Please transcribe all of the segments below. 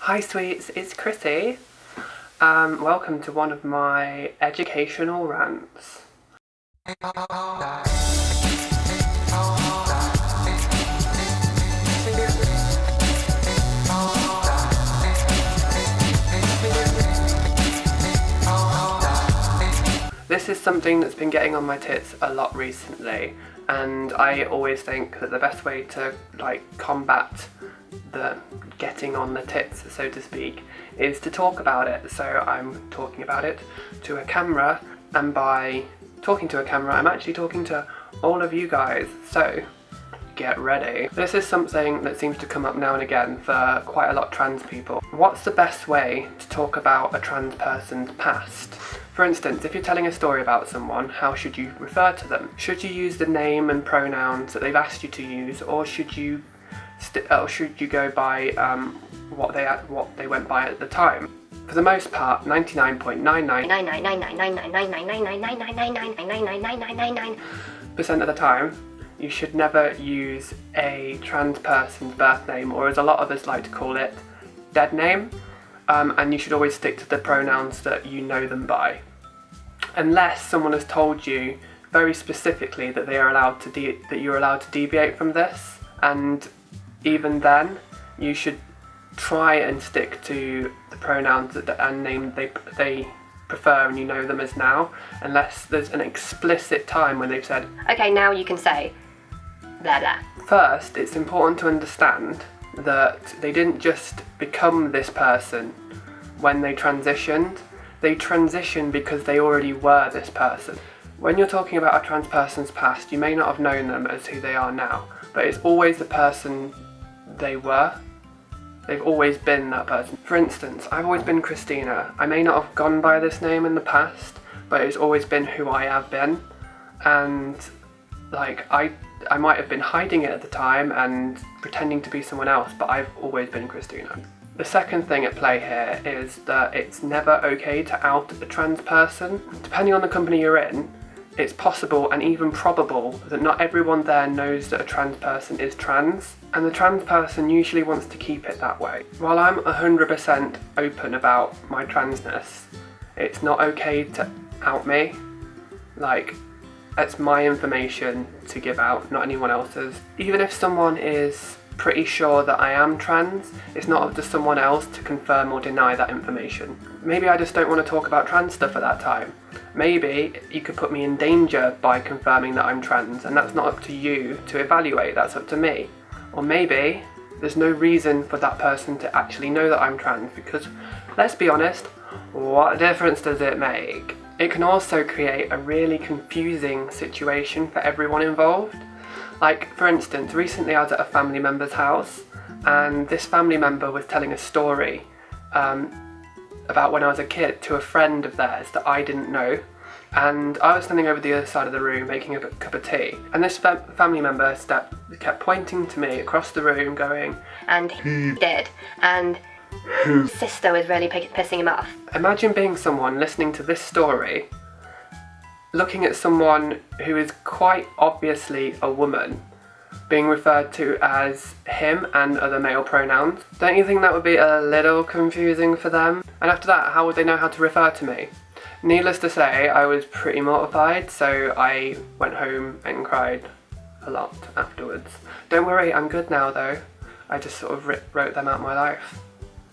Hi sweets, it's Chrissi. Welcome to one of my educational rants. This is something that's been getting on my tits a lot recently, and I always think that the best way to combat the getting on the tits, so to speak, is to talk about it. So I'm talking about it to a camera, and by talking to a camera I'm actually talking to all of you guys, so get ready. This is something that seems to come up now and again for quite a lot of trans people. What's the best way to talk about a trans person's past? For instance, if you're telling a story about someone, how should you refer to them? Should you use the name and pronouns that they've asked you to use, or should you go by what they went by at the time? For the most part, 99.99% of the time, you should never use a trans person's birth name, or as a lot of us like to call it, dead name, and you should always stick to the pronouns that you know them by. Unless someone has told you very specifically that you're allowed to deviate from this, and even then, you should try and stick to the pronouns and name they prefer and you know them as now, unless there's an explicit time when they've said, okay, now you can say blah blah. First, it's important to understand that they didn't just become this person when they transitioned. They transitioned because they already were this person. When you're talking about a trans person's past, you may not have known them as who they are now, but it's always the person they were. They've always been that person. For instance, I've always been Christina. I may not have gone by this name in the past, but it's always been who I have been. And I might have been hiding it at the time and pretending to be someone else, but I've always been Christina. The second thing at play here is that it's never okay to out a trans person. Depending on the company you're in, it's possible and even probable that not everyone there knows that a trans person is trans, and the trans person usually wants to keep it that way. While I'm 100% open about my transness, it's not okay to out me. It's my information to give out, not anyone else's. Even if someone is pretty sure that I am trans, it's not up to someone else to confirm or deny that information. Maybe I just don't want to talk about trans stuff at that time. Maybe you could put me in danger by confirming that I'm trans, and that's not up to you to evaluate, that's up to me. Or maybe there's no reason for that person to actually know that I'm trans, because let's be honest, what difference does it make? It can also create a really confusing situation for everyone involved. For instance, recently I was at a family member's house, and this family member was telling a story about when I was a kid to a friend of theirs that I didn't know, and I was standing over the other side of the room making a cup of tea, and this family member kept pointing to me across the room going, and he did, and his sister was really pissing him off. Imagine being someone listening to this story, looking at someone who is quite obviously a woman being referred to as him and other male pronouns. Don't you think that would be a little confusing for them? And after that, how would they know how to refer to me? Needless to say, I was pretty mortified, so I went home and cried a lot afterwards. Don't worry, I'm good now though. I just sort of wrote them out of my life.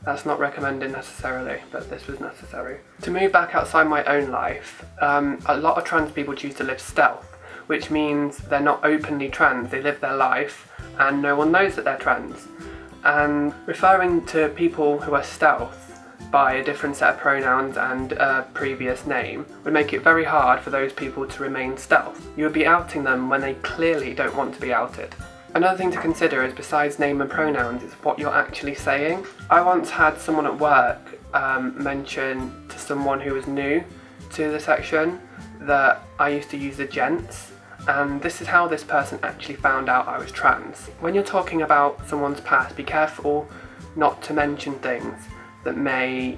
That's not recommended necessarily, but this was necessary. To move back outside my own life, a lot of trans people choose to live stealth, which means they're not openly trans, they live their life and no one knows that they're trans. And referring to people who are stealth by a different set of pronouns and a previous name would make it very hard for those people to remain stealth. You would be outing them when they clearly don't want to be outed. Another thing to consider is, besides name and pronouns, is what you're actually saying. I once had someone at work mention to someone who was new to the section that I used to use the gents, and this is how this person actually found out I was trans. When you're talking about someone's past, be careful not to mention things that may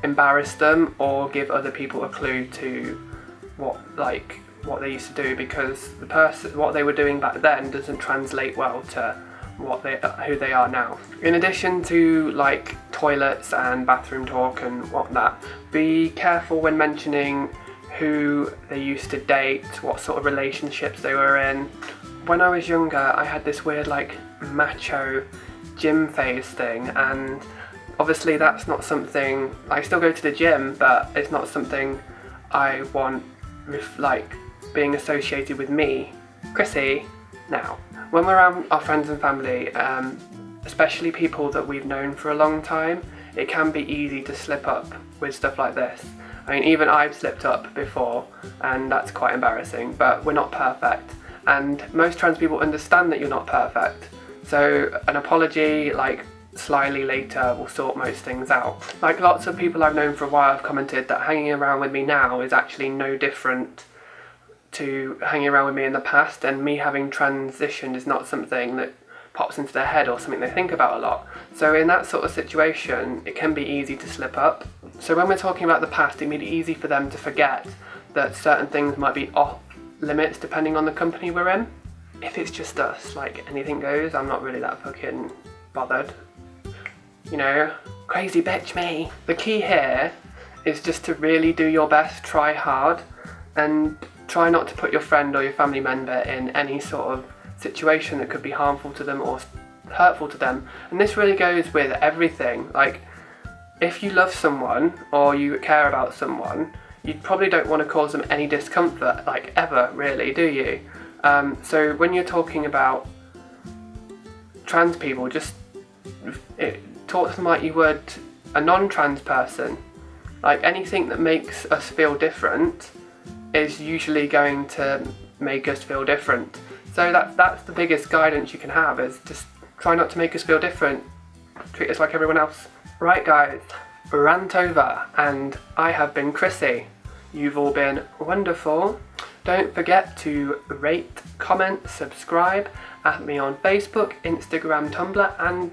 embarrass them or give other people a clue to what they used to do, because what they were doing back then doesn't translate well to who they are now. In addition to toilets and bathroom talk and whatnot. Be careful when mentioning who they used to date, what sort of relationships they were in. When I was younger, I had this weird like macho gym phase thing, and obviously that's not something, I still go to the gym, but it's not something I want like being associated with me, Chrissy, now. When we're around our friends and family, especially people that we've known for a long time, it can be easy to slip up with stuff like this. I mean, even I've slipped up before, and that's quite embarrassing, but we're not perfect. And most trans people understand that you're not perfect. So an apology, like slyly later, will sort most things out. Like lots of people I've known for a while have commented that hanging around with me now is actually no different to hanging around with me in the past, and me having transitioned is not something that pops into their head or something they think about a lot. So in that sort of situation, it can be easy to slip up. So when we're talking about the past, it may be easy for them to forget that certain things might be off limits depending on the company we're in. If it's just us, like anything goes, I'm not really that fucking bothered. You know, crazy bitch me. The key here is just to really do your best, try hard, and try not to put your friend or your family member in any sort of situation that could be harmful to them or hurtful to them. And this really goes with everything. Like, if you love someone or you care about someone, you probably don't want to cause them any discomfort, like ever, really, do you? So when you're talking about trans people, just talk to them like you would a non-trans person. Like, anything that makes us feel different is usually going to make us feel different. So that's the biggest guidance you can have, is just try not to make us feel different. Treat us like everyone else. Right guys, rant over, and I have been Chrissy. You've all been wonderful. Don't forget to rate, comment, subscribe, at me on Facebook, Instagram, Tumblr and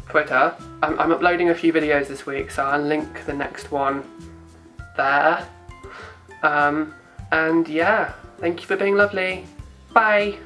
Twitter. I'm uploading a few videos this week, so I'll link the next one there. And yeah, thank you for being lovely. Bye!